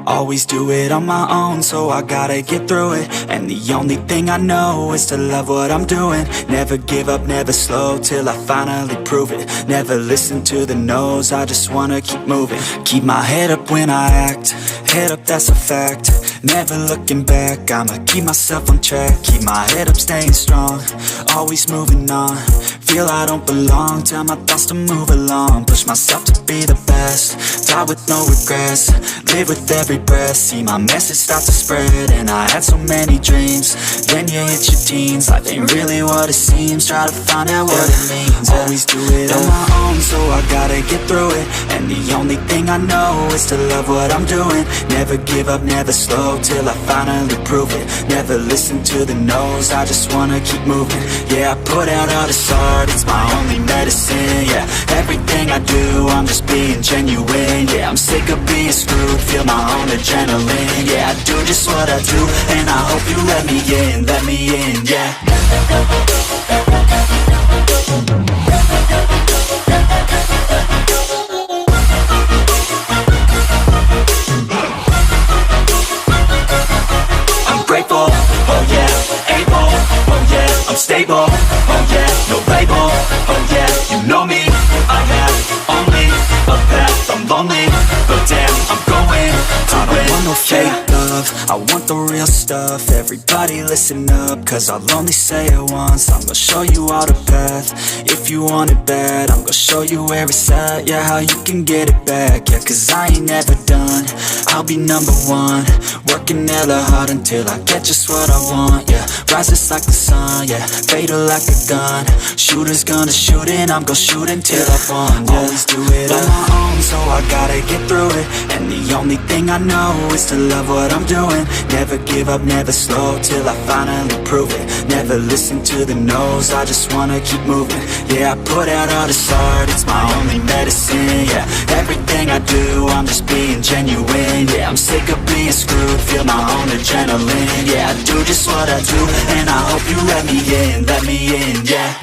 Always do it on my own, so I gotta get through it. And the only thing I know is to love what I'm doing. Never give up, never slow, till I finally prove it. Never listen to the no's, I just wanna keep moving. Keep my head up when I act, head up, that's a fact. Never looking back, I'ma keep myself on track. Keep my head up, staying strong, always moving on. Feel I don't belong, tell my thoughts to move along. Push myself to be the best, die with no regrets. Live with every breath, see my message start to spread. And I had so many dreams, then you hit your teens. Life ain't really what it seems, try to find out what it means. Always do it on my own, so I gotta get through it. And the only thing I know is to love what I'm doing. Never give up, never slow, till I finally prove it. Never listen to the no's, I just wanna keep moving. Yeah, I put out all this art, it's my only medicine. Yeah, everything I do, I'm just being genuine. Yeah, I'm sick of being screwed, feel my own adrenaline. Yeah, I do just what I do, and I hope you let me in, yeah. I'm grateful, oh yeah, able, oh yeah, I'm stable, oh yeah, no label, oh yeah, you know me, I have only a path, I'm lonely, but damn, I'm going to win. I don't want no fake love, I want the real stuff. Everybody listen up, cause I'll only say it once. I'm gonna show you all the path, if you want it bad. I'm gonna show you where it's at, yeah, how you can get it back. Yeah, cause I ain't never done, I'll be number one. Working hella hard until I get just what I want, yeah. Rises like the sun, yeah, fatal like a gun. Shooters gonna shoot and I'm gonna shoot until I won, yeah. Always do it on my own, so I gotta get through it. And the only thing I know is to love what I'm doing. Never give up, never slow, till I finally prove it. Never listen to the no's, I just wanna keep moving. Yeah, I put out all this art, it's my only medicine. Yeah, everything I do, I'm just being genuine. Yeah, I'm sick of being screwed, feel my own adrenaline. Yeah, I do just what I do, and I hope you let me in, yeah.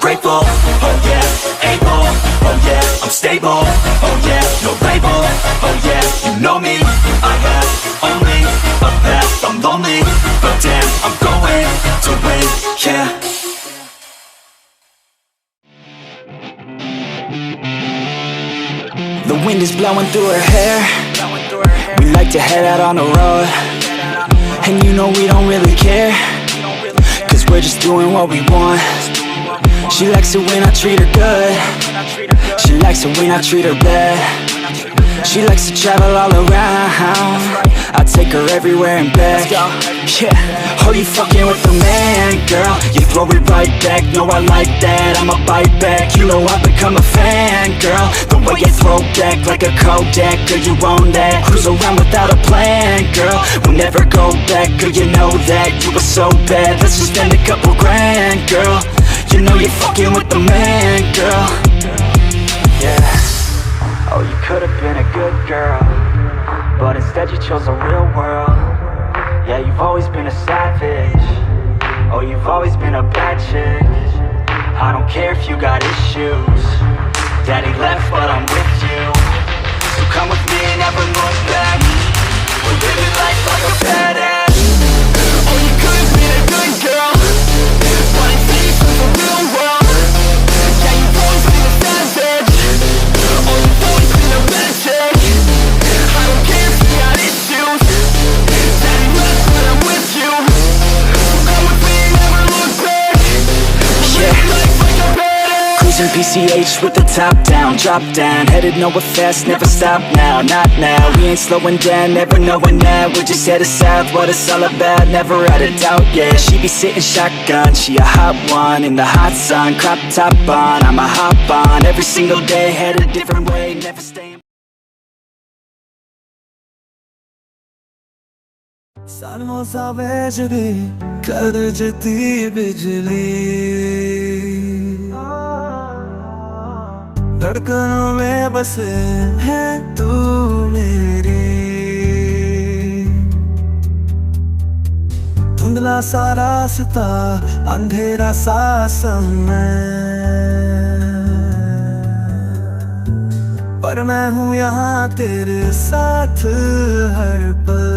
Grateful, oh yeah, able, oh yeah, I'm stable, oh yeah, no label, oh yeah, you know me, I have only a path, I'm lonely, but damn, I'm going to win, yeah. The wind is blowing through her hair, we like to head out on the road, and you know we don't really care, cause we're just doing what we want. She likes it when I treat her good, she likes it when I treat her bad. She likes to travel all around, I take her everywhere and back. Yeah, oh you fucking with the man, girl, you throw it right back. No, I like that, I'ma bite back. You know I've become a fan, girl, the way you throw back like a Kodak. Girl, you own that, cruise around without a plan, girl. We'll never go back, girl, you know that. You were so bad, let's just spend a couple grand, girl. You know you're fucking with the man, girl. Yeah. Oh, you could've been a good girl, but instead you chose a real world. Yeah, you've always been a savage. Oh, you've always been a bad chick. I don't care if you got issues. Daddy left, but I'm with you. So come with me and never look back. We're living life like a badass. Oh, you could've been a good girl, but instead you chose a real world. Yeah, you've always been a savage. Oh, you've always been a bad chick. I don't care if you got issues. Daddy left, but I'm with you. So come with me and never look back. Yeah. Life like a badass. Cruising PCH with the top down, drop down, headed nowhere fast, never stop now, not now. We ain't slowing down, never knowing that. We're just headed south, what it's all about, never out of doubt, yeah. She be sitting shotgun, she a hot one, in the hot sun, crop top on, I'ma hop on, every single day, headed a different way, never staying. सालों सा बेचदी कर जती बिजली धड़कनों में बसे है तू मेरी धुंधला सा रास्ता, अंधेरा सा समय, पर मैं हूँ यहाँ तेरे साथ हर पल।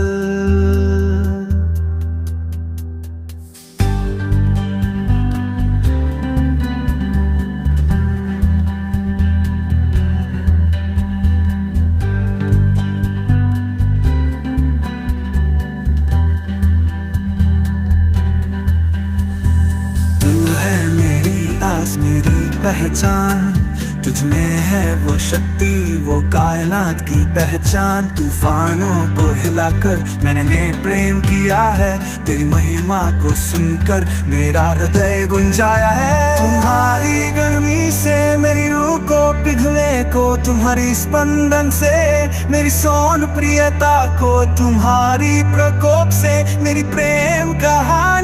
मेरी पहचान, तुझ में है वो शक्ति, वो कायनात की पहचान। तूफानों को हिलाकर मैंने प्रेम किया है, तेरी महिमा को सुनकर मेरा हृदय गुंजाया है। तुम्हारी गर्मी से मेरी रूह को पिघले को, तुम्हारी स्पंदन से मेरी सोन प्रियता को, तुम्हारी प्रकोप से मेरी प्रेम कहानी